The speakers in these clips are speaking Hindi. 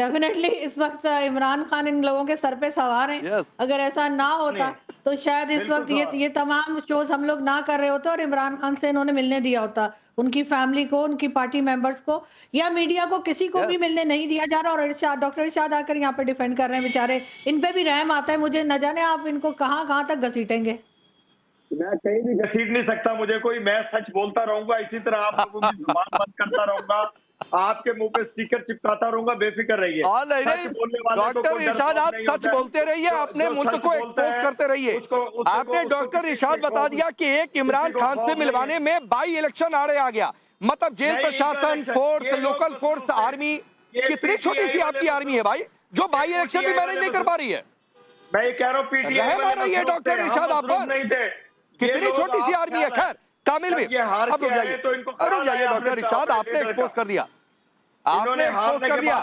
डेफिनेटली इस वक्त इमरान खान इन लोगों के सर पे सवार हैं। यस अगर ऐसा ना होता नहीं, तो शायद इस बिल्कुल वक्त ये तमाम शोज हम लोग ना कर रहे होते और इमरान खान से इन्होंने मिलने दिया होता, उनकी फैमिली को, उनकी पार्टी मेंबर्स को या मीडिया को, किसी को भी यस मिलने नहीं दिया जा रहा। और डॉक्टर इरशाद आकर यहाँ पे डिफेंड कर रहे हैं बेचारे, इन पे भी रहम आता है मुझे। न जाने आप इनको कहाँ कहाँ तक घसीटेंगे। मैं कहीं भी घसीट नहीं सकता मुझे कोई, मैं सच बोलता रहूंगा, इसी तरह आप लोगों की जुबान बंद करता रहूंगा, आपके मुंह पे स्टिकर चिपकाता रहूंगा, बेफिक्र रहिए। और नहीं सच नहीं, बोलने वाले को डॉक्टर कोई डर इरशाद खौफ आप नहीं सच होता है। बोलते रहिए, अपने जो मुल्क सच को बोलता एक्सपोज है करते रहिए। आपने डॉक्टर इरशाद बता दिया कि एक इमरान खान से मिलवाने में बाई इलेक्शन आड़े आ गया, मतलब जेल नहीं, प्रशासन, इनका फोर्स, ये लोग लोकल तो फोर्स, शुरू से- आर्मी, ये कितनी छोटी सी PTI आपकी वाले आर्मी है भाई, जो बाई इलेक्शन भी मैनेज नहीं कर पा रही है। मैं ये कह रहा हूँ पीटीआई रहम आ रही है डॉक्टर इरशाद आप पर, नहीं थे। कितनी छोटी सी आर्मी है। खैर कामिल भी, अब रुक जाइए, रुक जाइए डॉक्टर इरशाद, आपने एक्सपोज कर दिया, आपने एक्सपोज कर दिया।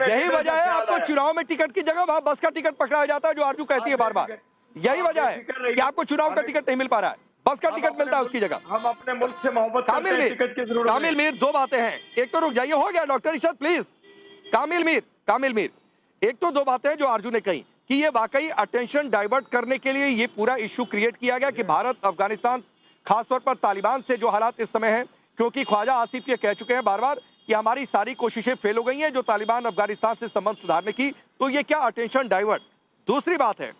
यही वजह है आपको चुनाव में टिकट की जगह वहां बस का टिकट पकड़ाया जाता है, जो आरजू कहती है बार बार। यही वजह है कि आपको चुनाव का टिकट नहीं मिल पा रहा है, बस का टिकट मिलता है उसकी जगह। हम अपने मुल्क से मोहब्बत करते हैं, टिकट की जरूरत कामिल मीर, दो बातें हैं। एक तो रुक जाइए, हो गया डॉक्टर इरशाद प्लीज। कामिल मीर, एक तो दो बातें हैं जो आरजू ने कही कि ये वाकई अटेंशन डाइवर्ट करने के लिए ये पूरा इश्यू क्रिएट किया गया कि भारत अफगानिस्तान, खासतौर पर तालिबान से जो हालात इस समय हैं, क्योंकि ख्वाजा आसिफ ये कह चुके हैं बार बार कि हमारी सारी कोशिशें फेल हो गई हैं जो तालिबान अफगानिस्तान से संबंध सुधारने की, तो ये क्या अटेंशन डाइवर्ट। दूसरी बात है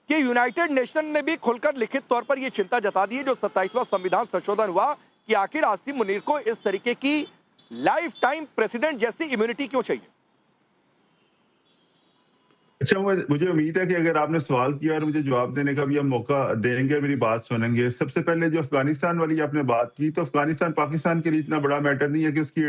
कि यूनाइटेड नेशन ने भी खुलकर लिखित तौर पर यह चिंता जता दी है जो 27वां संविधान संशोधन हुआ कि आखिर आसिम मुनीर को इस तरीके की लाइफ टाइम प्रेसिडेंट जैसी इम्यूनिटी क्यों चाहिए। अच्छा, मुझे उम्मीद है कि अगर आपने सवाल किया और मुझे जवाब देने का भी हम मौका देंगे, मेरी बात सुनेंगे। सबसे पहले जो अफगानिस्तान वाली आपने बात की, तो अफगानिस्तान पाकिस्तान के लिए इतना बड़ा मैटर नहीं है कि उसकी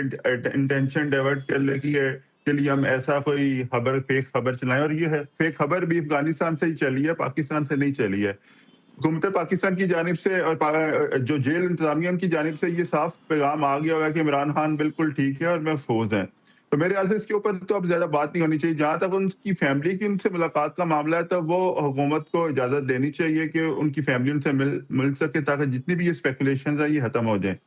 इंटेंशन डाइवर्ट कर ले के लिए हम ऐसा कोई फेक खबर चलाएं। और ये है फेक खबर भी अफगानिस्तान से ही चली है, पाकिस्तान से नहीं चली है। हुकूमत पाकिस्तान की जानिब से और जो जेल इंतजामिया उनकी जानिब से ये साफ पैगाम आ गया हुआ है कि इमरान खान बिल्कुल ठीक है और महफूज हैं। तो मेरे ख्याल से इसके ऊपर तो अब ज्यादा बात नहीं होनी चाहिए। जहां तक उनकी फैमिली की उनसे मुलाकात का मामला है, तो वो हुकूमत को इजाजत देनी चाहिए कि उनकी फैमिली उनसे मिल सके, ताकि जितनी भी ये स्पेकुलेशन है ये खत्म हो जाए।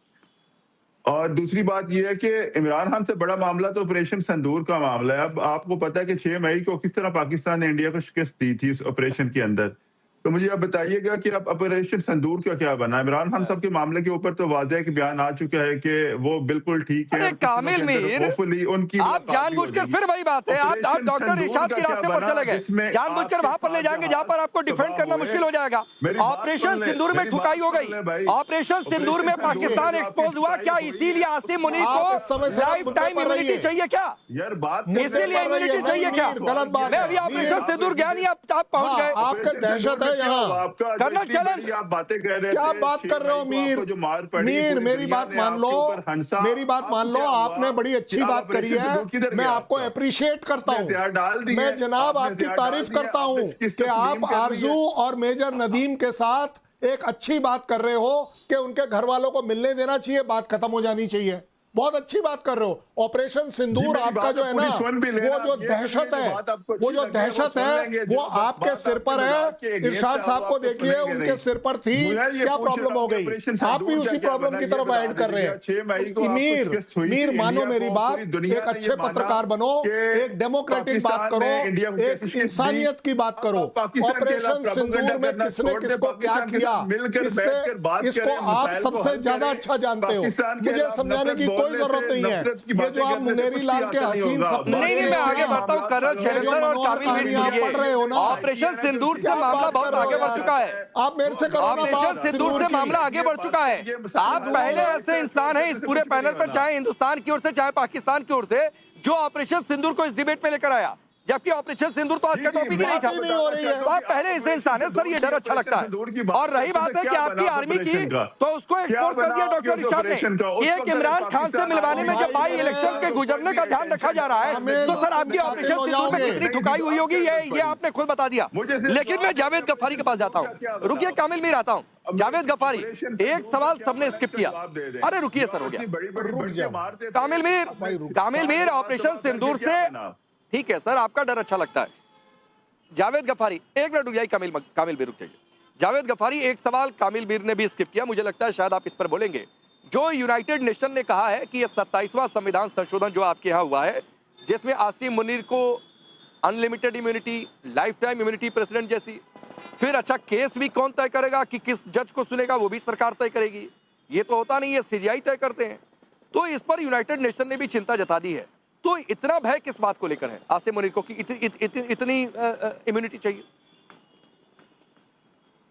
और दूसरी बात यह है कि इमरान खान से बड़ा मामला तो ऑपरेशन सिंदूर का मामला है। अब आपको पता है कि 6 मई को किस तरह पाकिस्तान ने इंडिया को शिकस्त दी थी इस ऑपरेशन के अंदर। तो मुझे अब बताइएगा कि अब ऑपरेशन सिंदूर का क्या बना। इमरान खान साहब के मामले के ऊपर तो वाज़ेह कि बयान आ चुका है कि वो बिल्कुल ठीक है। अरे कामिल मीर, उनकी आप जानबूझकर फिर वही बात है, आप डॉक्टर इरशाद के रास्ते पर चले गए, जानबूझकर वहां पर ले जाएंगे जहां पर आपको डिफेंड करना मुश्किल हो जाएगा। ऑपरेशन सिंदूर में ठुकाई हो गई, ऑपरेशन सिंदूर में पाकिस्तान एक्सपोज हुआ, क्या इसीलिए आसिम मुनीर को लाइफ टाइम इम्यूनिटी चाहिए क्या? यार बात इसीलिए इम्यूनिटी चाहिए क्या? गलत बात मैं अभी ऑपरेशन सिंदूर गया नहीं, आप पहुंच गए। आपका दहशत है यहाँ। कर्नल चलन, आप बातें कह रहे क्या बात कर रहे हो मीर? मीर मेरी बात मान लो, मेरी बात मान लो। आपने बड़ी अच्छी बात करी है, मैं आपको अप्रिशिएट करता हूँ। मैं जनाब आपकी तारीफ करता हूँ कि आप आरजू और मेजर नदीम के साथ एक अच्छी बात कर रहे हो कि उनके घर वालों को मिलने देना चाहिए, बात खत्म हो जानी चाहिए। बहुत अच्छी बात कर रहे हो। ऑपरेशन सिंदूर आपका जो है ना, वो जो दहशत है, वो जो दहशत है वो आपके सिर पर है। इरशाद साहब को देखिए, उनके सिर पर थी, क्या प्रॉब्लम हो गई? आप भी उसी प्रॉब्लम की तरफ ऐड कर रहे हैं। मीर मानो मेरी बात, एक अच्छे पत्रकार बनो, एक डेमोक्रेटिक बात करो, एक इंसानियत की बात करो। ऑपरेशन सिंदूर में किसने किसको क्या किया, इसको आप सबसे ज्यादा अच्छा जानते हो। मुझे समझाने की कोई जरूरत नहीं है। ये जो आप मुनेरी लाल के हसीन सपने, नहीं मैं आगे बढ़ता हूँ। कर्नल शैलेंद्र और कामिल मीर पढ़ रहे हो ना, ऑपरेशन सिंदूर से मामला बहुत आगे बढ़ चुका है। आप मेरे से करो ना बात। ऑपरेशन सिंदूर से मामला आगे बढ़ चुका है। आप पहले ऐसे इंसान हैं इस पूरे पैनल पर, चाहे हिंदुस्तान की ओर से चाहे पाकिस्तान की ओर से, जो ऑपरेशन सिंदूर को इस डिबेट में लेकर आया, जबकि ऑपरेशन सिंदूर तो आज का टॉपिक ही नहीं था। तो आप पहले ऐसे इंसान है, सर ये डर अच्छा लगता है। और रही बात है कि आपकी आर्मी की, तो उसको एक्सपोज कर दिया डॉक्टर इरशाद ने कि एक इमरान खान से मिलवाने में जब बाई इलेक्शन के गुजरने का ध्यान रखा जा रहा है, तो सर आपकी ऑपरेशन सिंदूर में कितनी ठुकाई हुई होगी ये आपने खुद बता दिया। लेकिन मैं जावेद गफ्फारी के पास जाता हूँ। रुकिए कामिल मीर, आता हूँ। जावेद गफ्फारी, एक सवाल सबने स्किप किया। अरे रुकिए सर, हो गया। कामिल मीर, ऑपरेशन सिंदूर से ठीक है सर, आपका डर अच्छा लगता है। जावेद गफ्फारी, एक मिनट रुक जाइए। कामिल मीर रुक जाइए। जावेद गफ्फारी, एक सवाल कामिल मीर ने भी स्किप किया, मुझे लगता है शायद आप इस पर बोलेंगे। जो यूनाइटेड नेशन ने कहा है कि यह 27वां संविधान संशोधन जो आपके यहाँ हुआ है, जिसमें आसिम मुनीर को unlimited immunity, life time immunity president जैसी। फिर अच्छा केस भी कौन तय करेगा कि किस जज को सुनेगा, वो भी सरकार तय करेगी। ये तो होता नहीं है, सीजीआई तय करते हैं। तो इस पर यूनाइटेड नेशन ने भी चिंता जता दी है। तो इतना भय किस बात को लेकर है आसिम मुनीर को कि इतनी इम्यूनिटी चाहिए?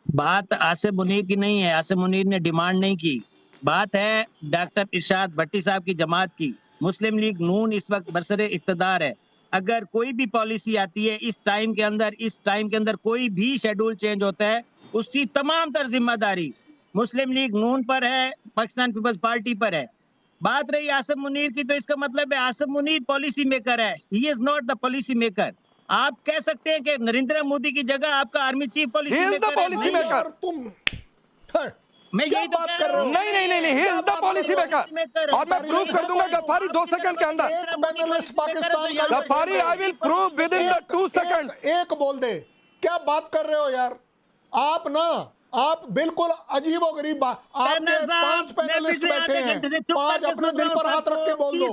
बात आसिम मुनीर की नहीं है, आसिम मुनीर ने डिमांड नहीं की। बात है डॉक्टर इरशाद भट्टी साहब की जमात की। मुस्लिम लीग नून इस वक्त बरसरे इख्तदार है। अगर कोई भी पॉलिसी आती है इस टाइम के अंदर कोई भी शेड्यूल चेंज होता है, उसकी तमाम तर जिम्मेदारी मुस्लिम लीग नून पर है, पाकिस्तान पीपल्स पार्टी पर है। बात रही आसिम मुनीर की, तो इसका मतलब है आसिम मुनीर पॉलिसी मेकर है, he is not the policy maker. आप कह सकते हैं कि नरेंद्र मोदी की जगह आपका आर्मी चीफ पॉलिसी मेकर तुम मैं यही तो बात कर रहा हूं। नहीं, he is the policy maker, और मैं प्रूव कर दूंगा गफ्फारी 2 सेकंड के अंदर। पाकिस्तान का Ghaffari I will prove within the 2 seconds. एक बोल दे, क्या बात कर रहे हो यार आप बिल्कुल अजीबोगरीब बात। आपके 5 पैनलिस्ट बैठे हैं, 5 अपने दिल पर हाथ रख के बोल दो,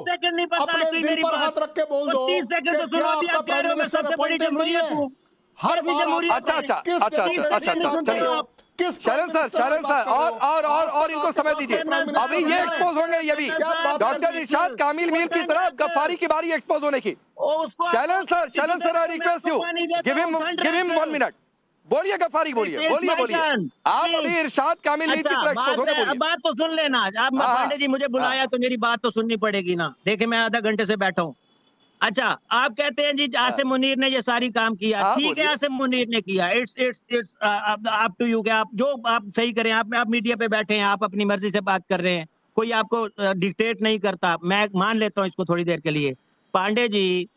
अपने दिल पर हाथ रख के बोल दो कि क्या आपका प्राइम मिनिस्टर अपॉइंटेड नहीं है? हर बार अच्छा, चलिए शैलेंद्र सर और इनको समय दीजिए। अभी ये एक्सपोज होंगे, ये भी डॉक्टर इरशाद कामिल मीर की तरह गफ्फारी की बारी एक्सपोज होने की। Shailendra sir I request you give him 1 minute. बोलिए गफ्फारी, बोलिए। आप अभी इरशाद कामिल मीर की तरह एक्सपोज होंगे, बोलिए। बात तो सुन लेना। आप पांडे जी मुझे बुलाया तो मेरी बात तो सुननी पड़ेगी ना। देखिए मैं आधा घंटे से बैठा हूँ। अच्छा, आप कहते हैं जी आसिम मुनीर ने ये सारी काम किया, ठीक है आसिम मुनीर ने किया, इट्स अप टू यू कि आप जो आप सही करें। आप मीडिया पे बैठे हैं, आप अपनी मर्जी से बात कर रहे हैं, कोई आपको डिक्टेट नहीं करता, मैं मान लेता हूं इसको थोड़ी देर के लिए। पांडे जी,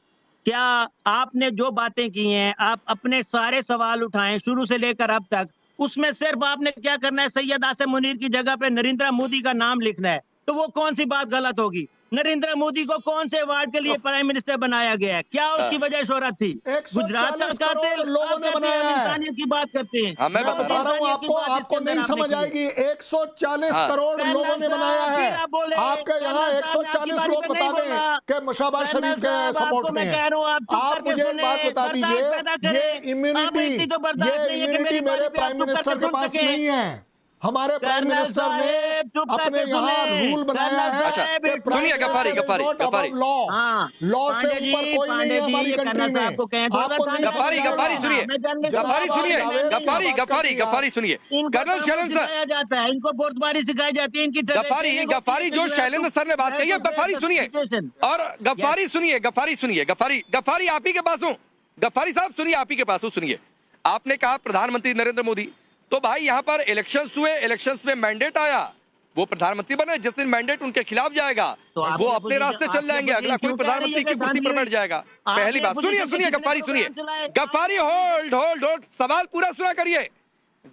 क्या आपने जो बातें की हैं, आप अपने सारे सवाल उठाएं शुरू से लेकर अब तक, उसमें सिर्फ आपने क्या करना है, सैयद आसिम मुनीर की जगह पे नरेंद्र मोदी का नाम लिखना है। तो वो कौन सी बात गलत होगी? नरेंद्र मोदी को कौन से अवार्ड के लिए प्राइम मिनिस्टर बनाया गया है? क्या उसकी वजह शोहरत थी? गुजरात का लोगों ने बनाया है। इंसानियत की बात करते हैं। मैं बता रहा हूँ आपको नहीं समझ आएगी। 140 करोड़ लोगों ने बनाया है। आपके यहाँ 140 लोग बता दें कि शहबाज शरीफ के सपोर्ट में है। आप मुझे एक बात बता दीजिए, ये इम्यूनिटी मेरे प्राइम मिनिस्टर के पास नहीं है। हमारे प्राइम मिनिस्टर ने अपने यहाँ रूल बनाया है। अच्छा, सुनिए गफ्फारी लॉ से ऊपर कोई नहीं है हमारी कंट्री में। गफ्फारी सुनिए कर्नल शैलेंद्र सर जाता है, इनको बोर्दबारी सिखाई जाती है इनकी। गफ्फारी जो शैलेंद्र सर ने बात कही है, गफ्फारी सुनिए और गफ्फारी आप ही के पास हूँ। गफ्फारी साहब सुनिए, आप ही के पास हूँ, सुनिए। आपने कहा प्रधानमंत्री नरेंद्र मोदी, तो भाई यहाँ पर इलेक्शंस हुए, इलेक्शंस में मैंडेट आया, वो प्रधानमंत्री बने। जिस दिन मैंडेट उनके खिलाफ जाएगा तो वो अपने रास्ते चल जाएंगे, अगला कोई प्रधानमंत्री की कुर्सी पर बैठ जाएगा। पहली बात सुनिए गफ्फारी, सुनिए गफ्फारी, होल्ड सवाल पूरा सुना करिए।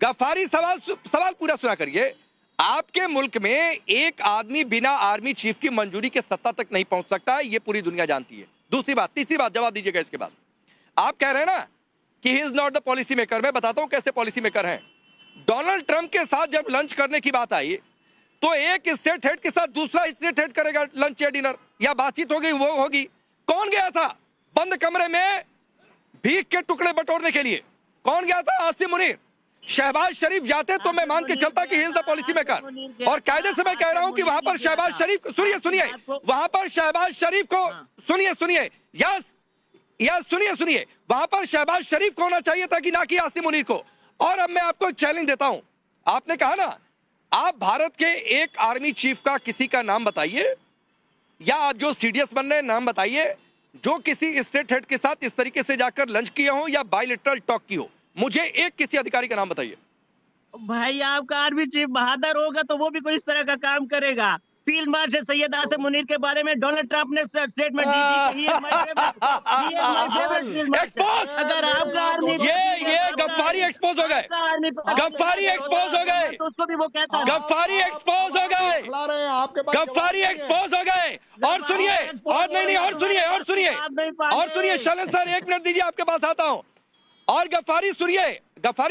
गफ्फारी सवाल पूरा सुना करिए। आपके मुल्क में एक आदमी बिना आर्मी चीफ की मंजूरी के सत्ता तक नहीं पहुंच सकता है, ये पूरी दुनिया जानती है। दूसरी बात, तीसरी बात जवाब दीजिएगा इसके बाद। आप कह रहे हैं ना कि he is not the policy maker. मैं बताता हूं कैसे पॉलिसी मेकर हैं। डोनाल्ड ट्रंप के साथ जब लंच करने की बात आई तो एक स्टेट हेड के साथ दूसरा स्टेट हेड करेगा लंच या डिनर या बातचीत होगी, वो होगी। कौन गया था बंद कमरे में भीख के टुकड़े बटोरने के लिए? कौन गया था? आसिम मुनीर। शहबाज शरीफ जाते तो मैं मान के चलता कि he is the policy maker. और कायदे से मैं कह रहा हूं कि वहां पर शहबाज शरीफ, सुनिए वहां पर शहबाज शरीफ को, सुनिए सुनिए वहां पर शहबाज शरीफ को होना चाहिए था कि ना कि आसिम मुनीर को। और अब मैं आपको एक चैलेंज देता हूं। आपने कहा ना, आप भारत के एक आर्मी चीफ का किसी का नाम बताइए, या जो सीडीएस बन रहे हैं नाम बताइए, जो किसी स्टेट हेड के साथ इस तरीके से जाकर लंच किए हो या बायलैटरल टॉक की हो। मुझे एक किसी अधिकारी का नाम बताइए। भाई आपका आर्मी चीफ बहादुर होगा तो वो भी कोई इस तरह का काम करेगा। फील्ड मार्शल सैयद आसिम मुनीर के बारे में डोनाल्ड ट्रंप ने स्टेटमेंट दी थी। अगर आपका ये गफ्फारी एक्सपोज हो गए, गफ्फारी एक्सपोज हो गए, उसको भी वो कहता है गफ्फारी एक्सपोज हो गए, गफ्फारी एक्सपोज हो गए। और सुनिए, और नहीं और सुनिए शैलेंद्र सर, 1 मिनट दीजिए, आपके पास आता हूं। और गफ्फारी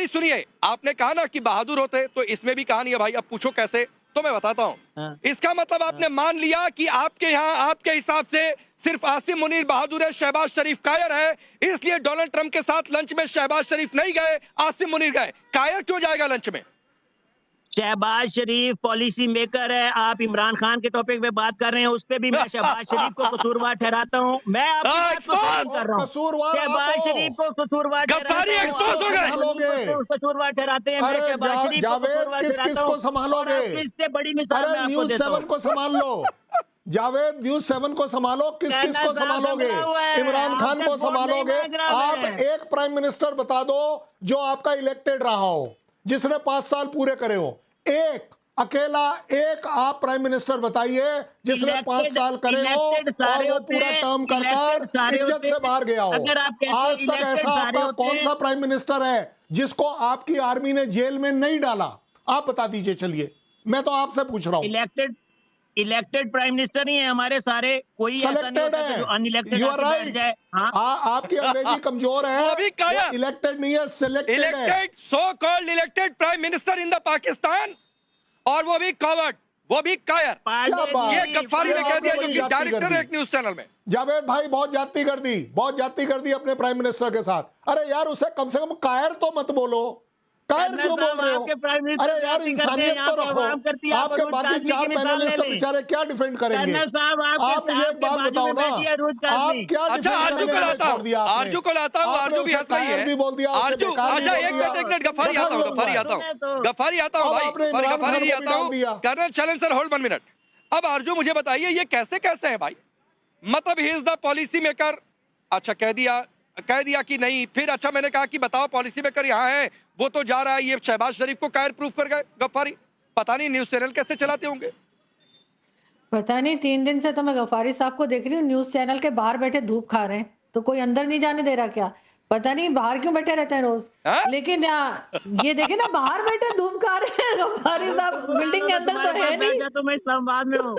सुनिए, आपने कहा ना कि बहादुर होते, तो इसमें भी कहानी है भाई। अब पूछो कैसे। तो मैं बताता हूँ। हाँ। इसका मतलब आपने मान लिया कि आपके यहाँ आपके हिसाब से सिर्फ आसिम मुनीर बहादुर है, शहबाज शरीफ कायर है, इसलिए डोनाल्ड ट्रंप के साथ लंच में शहबाज शरीफ नहीं गए, आसिम मुनीर गए। कायर क्यों जाएगा लंच में? शहबाज शरीफ पॉलिसी मेकर है। आप इमरान खान के टॉपिक पे बात कर रहे हैं, उस पे भी मैं शहबाज शरीफ को कसूरवार ठहराता हूँ। मैं आपकी बात को खत्म कर रहा हूँ। कसूरवार शहबाज शरीफ को कसूरवार गद्दारी एक्सपोज हो गए। कसूरवार ठहराते हैं। मैं शहबाज शरीफ को जावेद कसूरवार किस ठहराता को हूँ। संभालोगे? और इससे बड़ी मिसाल मैं अरे आपको न्यूज देता 7 हूँ। को संभाल लो। जावेद न्यूज 7 को संभालो, किस किस को संभालोगे? इमरान खान को संभालोगे? आप एक प्राइम मिनिस्टर बता दो जो आपका इलेक्टेड रहा हो, जिसने 5 साल पूरे करे हो। एक अकेला एक आप प्राइम मिनिस्टर बताइए जिसने 5 साल करे हो और वो पूरा टर्म कर इज्जत से बाहर गया हो। आज तक ऐसा आपका कौन सा प्राइम मिनिस्टर है जिसको आपकी आर्मी ने जेल में नहीं डाला? आप बता दीजिए। चलिए, मैं तो आपसे पूछ रहा हूँ। इलेक्टेड प्राइम मिनिस्टर ही है हमारे सारे, कोई ऐसा नहीं होता कि जो अनइलेक्टेड यू आर बैठ जाए। राइट। आपकी अंग्रेजी कमजोर है। वो भी कायर। इलेक्टेड नहीं है, सिलेक्टेड है। Elected, so called elected prime minister in the Pakistan, और वो भी कवर्ड, वो भी कायर। ये गफ्फारी ने कह दिया, जो कि डायरेक्टर है एक न्यूज चैनल में। जावेद भाई बहुत ज्यादती कर दी, बहुत ज्यादती कर दी अपने प्राइम मिनिस्टर के साथ। अरे यार, उसे कम से कम कायर तो मत बोलो। कायर क्यों बोल रहे हो? अरे यार, इंसानियत तो रखो। आपके बाकी 4 पैनलिस्ट तो बेचारे क्या डिफेंड करेंगे? आप मुझे एक बात बताओ ना, आप क्या? अच्छा, आरजू को लाता हूँ, आरजू को लाता हूँ। आरजू भी ऐसा ही है। आरजू, अच्छा एक मिनट, गफ्फारी आता हूँ, गफ्फारी आता हूँ, गफ्फारी आता हूँ भाई, गफ्फारी नहीं आता हूँ। Colonel challenger, hold 1 minute. अब आरजू मुझे बताइए, ये कैसे कैसे है भाई? मतलब he is the policy maker. अच्छा, कह दिया कि नहीं। फिर अच्छा, मैंने कहा कि बताओ पॉलिसी मेकर यहाँ है, वो तो जा रहा है, ये शहबाज शरीफ को कायर प्रूफ कर गए गफ्फारी। पता नहीं न्यूज चैनल कैसे चलाते होंगे। पता नहीं, 3 दिन से तो मैं गफ्फारी साहब को देख रही हूँ न्यूज चैनल के बाहर बैठे धूप खा रहे हैं, तो कोई अंदर नहीं जाने दे रहा क्या? पता नहीं बाहर क्यों बैठे रहते हैं रोज। लेकिन ये देखे ना, बाहर बैठे धूप खा रहे हैं गफ्फारी साहब, बिल्डिंग के अंदर तो है नहीं। तो मैं इस्लामाबाद में हूँ।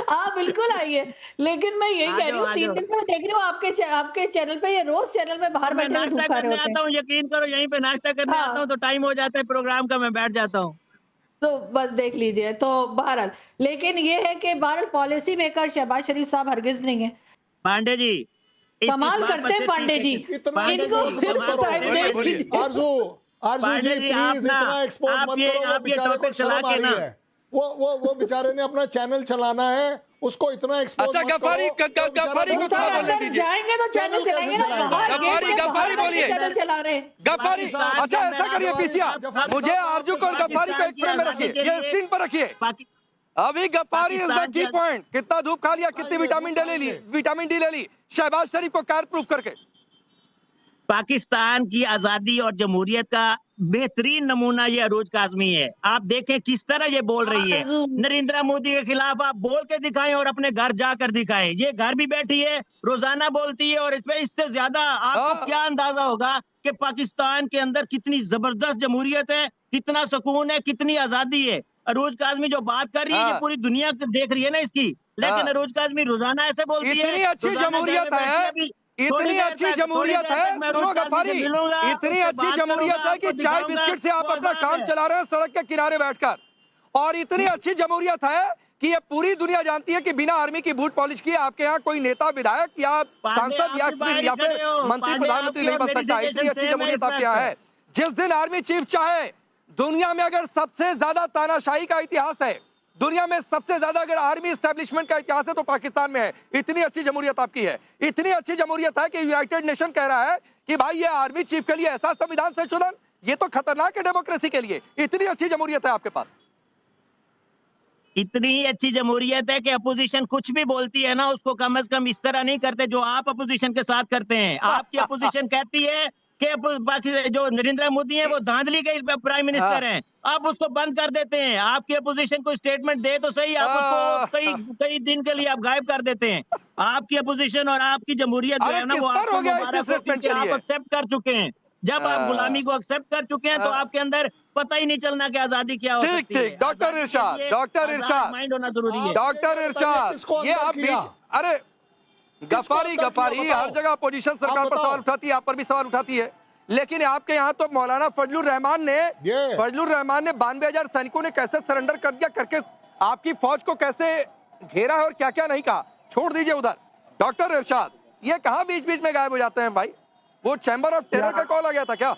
हाँ बिल्कुल आइए, लेकिन मैं यही कह रही हूँ, 3 दिन से मैं देख रही हूँ आपके चैनल पे, ये रोज चैनल में बाहर बैठे हुए धूप खा रहे होते हैं। यकीन करो, यहीं पे नाश्ता करने आता हूँ तो टाइम हो जाता है प्रोग्राम का, मैं बैठ जाता हूँ। तो बस देख लीजिए। तो बहरहाल, लेकिन ये है कि बहरहाल पॉलिसी मेकर शहबाज शरीफ साहब हरगिज नहीं है। पांडे जी कमाल करते हैं पांडे जी, इनको आरजू जी प्लीज इतना एक्सपोज मत करो। वो बेचारे को शर्म आ रही है। वो बेचारे ने अपना चैनल चलाना है, उसको इतना एक्सपोज अच्छा, गफ्फारी को बोलने दीजिए। जाएंगे तो चैनल चलाएंगे ना। गफ्फारी बोलिए। चैनल चला रहे हैं गफ्फारी। अच्छा, ऐसा करिए पीसीआर, मुझे आरजू को और गफ्फारी को एक फ्रेम में रखिए, ये स्क्रीन पर रखिए। अभी Ghafari is the key point. कितना धूप खा लिया, कितनी विटामिन डी ले ली शहबाज शरीफ को कार प्रूफ करके। पाकिस्तान की आजादी और जमहूरियत का बेहतरीन नमूना ये अरूज काज़मी है। आप देखें किस तरह ये बोल रही है। नरेंद्र मोदी के खिलाफ आप बोल के दिखाएं और अपने घर जाकर दिखाएं। ये घर भी बैठी है, रोजाना बोलती है, और इसमें इससे ज्यादा आपको क्या अंदाजा होगा कि पाकिस्तान के अंदर कितनी जबरदस्त जमहूरियत है, कितना सुकून है, कितनी आजादी है। अरूज काज़मी जो बात कर रही है, ये पूरी दुनिया देख रही है ना इसकी। लेकिन अरूज काज़मी रोजाना ऐसे बोलती है। इतनी अच्छी जमहूरियत है, इतनी अच्छी जमहूरियत है, सुनो गफ्फारी, इतनी अच्छी जमहूरियत है कि चाय बिस्किट से आप अपना काम चला रहे हैं सड़क के किनारे बैठकर। और इतनी अच्छी जमहूरियत है कि ये पूरी दुनिया जानती है कि बिना आर्मी की बूट पॉलिश किए आपके यहाँ कोई नेता, विधायक या सांसद या फिर मंत्री, प्रधानमंत्री नहीं बन सकता। इतनी अच्छी जमहूरियत आपके यहाँ है। जिस दिन आर्मी चीफ चाहे, दुनिया में अगर सबसे ज्यादा तानाशाही का इतिहास है, दुनिया में सबसे ज्यादा अगर आर्मी एस्टेब्लिशमेंट का इतिहास है तो पाकिस्तान में है। इतनी अच्छी जमहूरियत आपकी है, इतनी अच्छी जमहूरियत है कि यूनाइटेड नेशन कह रहा है कि भाई ये आर्मी चीफ के लिए ऐसा संविधान संशोधन, ये तो खतरनाक है डेमोक्रेसी के लिए। इतनी अच्छी जमहूरियत है आपके पास। इतनी अच्छी जमहूरियत है कि अपोजिशन कुछ भी बोलती है ना, उसको कम से कम इस तरह नहीं करते जो आप अपोजिशन के साथ करते हैं। आपकी अपोजिशन कहती है कि जो नरेंद्र मोदी है वो धांधली के प्राइम मिनिस्टर हैं, आप उसको बंद कर देते हैं। आपकी अपोजिशन को स्टेटमेंट दे तो सही, आप उसको कई दिन के लिए आप गायब कर देते हैं। आपकी अपोजिशन और आपकी जमहूरियत जो है ना, वो आप एक्सेप्ट कर चुके हैं। जब आप गुलामी को एक्सेप्ट कर चुके हैं तो आपके अंदर पता ही नहीं चलना कि आजादी क्या हो सकती है। डॉक्टर इरशाद माइंड होना जरूरी है। डॉक्टर इरशाद, ये आप बीच, अरे गफ्फारी हर जगह अपोजिशन सरकार पर सवाल उठाती है, आप पर भी सवाल उठाती है, लेकिन आपके यहाँ तो मौलाना फजलुर रहमान ने 92,000 सैनिकों ने कैसे सरेंडर कर दिया करके आपकी फौज को कैसे घेरा है और क्या क्या नहीं कहा। छोड़ दीजिए उधर। डॉक्टर इरशाद, ये कहाँ बीच बीच में गायब हो जाते हैं भाई? वो चैम्बर ऑफ टेरर का कॉल आ गया था क्या?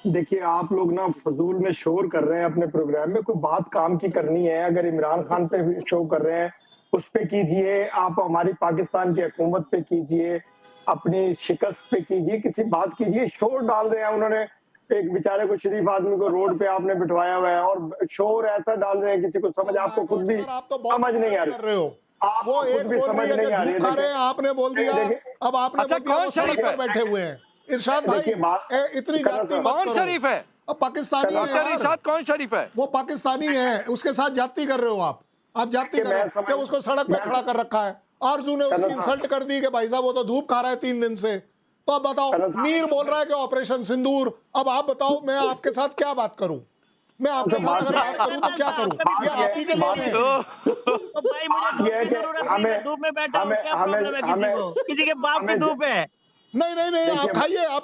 देखिए, आप लोग ना फजूल में शोर कर रहे हैं अपने प्रोग्राम में। कोई बात काम की करनी है, अगर इमरान खान पे शो कर रहे हैं उस पे कीजिए, आप हमारी पाकिस्तान की हुकूमत पे कीजिए, अपनी शिकस्त पे कीजिए, किसी बात कीजिए। शोर डाल रहे हैं उन्होंने, एक बेचारे को, शरीफ आदमी को रोड पे आपने बिठवाया हुआ है और शोर ऐसा डाल रहे हैं किसी को समझ, आपको खुद भी समझ नहीं आ रही हो। वो एक बोल रही है कि धूप खा रहे हैं, आपने बोल दिया। अब आपने अच्छा, कौन शरीफ है? बैठे हुए हैं इरशाद भाई, इतनी जाति मत कौन करो। शरीफ है? अब पाकिस्तानी है डॉक्टर इरशाद, कौन शरीफ है? वो पाकिस्तानी है, उसके साथ जाति कर रहे हो आप जाति कर रहे हो कि उसको सड़क पे खड़ा कर रखा है। आरजू ने उसकी इंसल्ट कर दी कि भाई साहब वो तो धूप खा रहा है 3 दिन से। तो अब बताओ, मीर बोल रहा है कि ऑपरेशन सिंदूर। अब आप बताओ, मैं आपके साथ क्या बात करूं? मैं आपके साथ अगर बात करूं तो क्या करूं? ये आप ही के लोग हैं। तो भाई मुझे धूप की जरूरत नहीं है, धूप में बैठा हूं, क्या प्रॉब्लम है किसी को? किसी के बाप की धूप है? नहीं, आप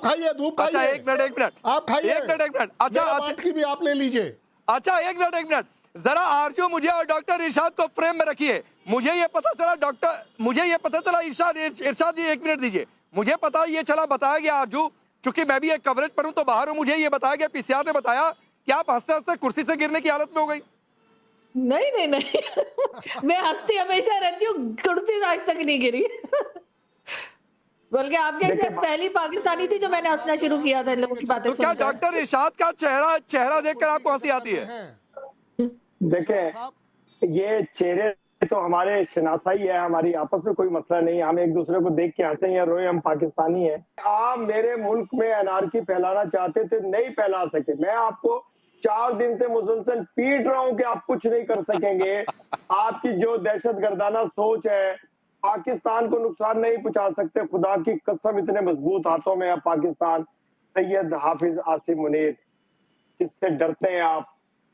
खाइए धूप खाइए। अच्छा, एक मिनट आप खाइए, एक मिनट। अच्छा की भी आप ले लीजिए। अच्छा, एक मिनट जरा आरजू मुझे और डॉक्टर इरशाद को फ्रेम में रखिए। मुझे ये पता चला इरशाद जी, 1 मिनट दीजिए। मुझे पता ये चला, बताया गया आरजू, चूंकि मैं भी एक कवरेज पर हूं तो बाहर हूं, मुझे ये बताया गया, पीसीआर ने बताया कि आप हंसते हंसते कुर्सी से गिरने की हालत में हो गई। नहीं मैं हंसती हमेशा रहती हूँ, कुर्सी से आज तक नहीं गिरी। बल्कि आपके शायद पहली पाकिस्तानी थी जो मैंने हंसना शुरू किया था इन लोगों की बातें तो क्या डॉक्टर इरशाद का चेहरा देखकर आपको हंसी आती है? देखें, ये चेहरे तो हमारे शनासाई है, हमारी आपस में कोई मसला नहीं है, हम एक दूसरे को देख के हंसे या रोए, हम पाकिस्तानी हैं। आप मेरे मुल्क में अनारकी फैलाना चाहते थे, नहीं फैला सके। मैं आपको 4 दिन से मुसलसल पीट रहा हूं कि आप कुछ नहीं कर सकेंगे। आपकी जो दहशतगर्दाना सोच है, पाकिस्तान को नुकसान नहीं पहुंचा सकते, खुदा की कसम। इतने मजबूत हाथों में है पाकिस्तान। सैयद हाफिज आसिम मुनीर, किससे डरते हैं आप?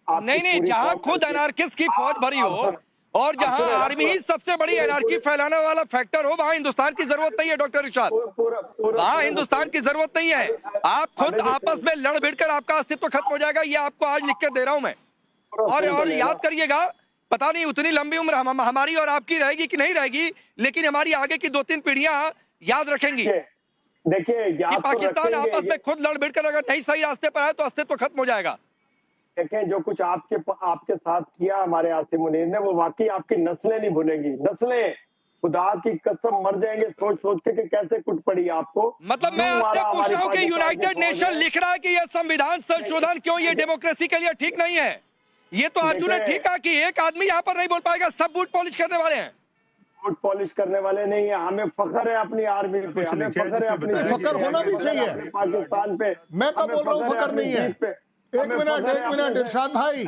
नहीं, जहां खुद अनारकिस्ट की फौज भरी हो और जहां आर्मी ही सबसे बड़ी एनार्की फैलाने वाला फैक्टर हो, वहां हिंदुस्तान की जरूरत नहीं है डॉक्टर इरशाद। वहां हिंदुस्तान की जरूरत नहीं है। आप खुद आपस में लड़ भिड़ कर आपका अस्तित्व खत्म हो जाएगा, ये आपको आज लिख कर दे रहा हूं मैं। और याद करिएगा, पता नहीं उतनी लंबी उम्र हमारी और आपकी रहेगी कि नहीं रहेगी, लेकिन हमारी आगे की 2-3 पीढ़ियां याद रखेंगी। देखिए, पाकिस्तान आपस में खुद लड़ भिड़ कर अगर नहीं सही रास्ते पर है तो अस्तित्व खत्म हो जाएगा। देखें, जो कुछ आपके साथ किया हमारे आसिम मुनीर ने, वो वाकई आपकी नस्लें नहीं भूलेंगी। नस्लें खुदा की कसम मर जाएंगे सोच सोच के कैसे कुट पड़ी आपको। मतलब मैं आपसे पूछ रहा हूँ कि यूनाइटेड नेशन लिख रहा है कि ये संविधान संशोधन क्यों ये डेमोक्रेसी के लिए ठीक नहीं है। ये तो अर्जुन ने ठीक कहा कि एक आदमी यहाँ पर नहीं बोल पाएगा, सब बूट पॉलिश करने वाले हैं। बूट पॉलिश करने वाले नहीं है। हमें फख्र है अपनी आर्मी पे, हमें फख्र है अपनी, फख्र होना भी चाहिए पाकिस्तान पे। मैं कब बोल रहा हूँ फख्र नहीं है? एक मिनट इरशाद भाई,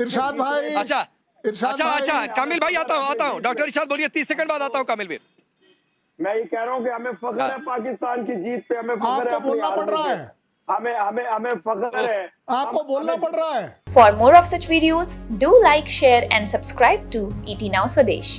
इरशाद भाई। अच्छा कामिल भाई, आता हूँ डॉक्टर इरशाद बोलिए, 30 सेकंड बाद आता हूँ कामिल भाई। मैं ये कह रहा हूँ कि हमें फख्र है पाकिस्तान की जीत पे, हमें फख्र है, बोलना पड़ रहा है, हमें फख्र है, आपको बोलना पड़ रहा है। For more of such videos, do like, share and subscribe to ET Now Swadesh.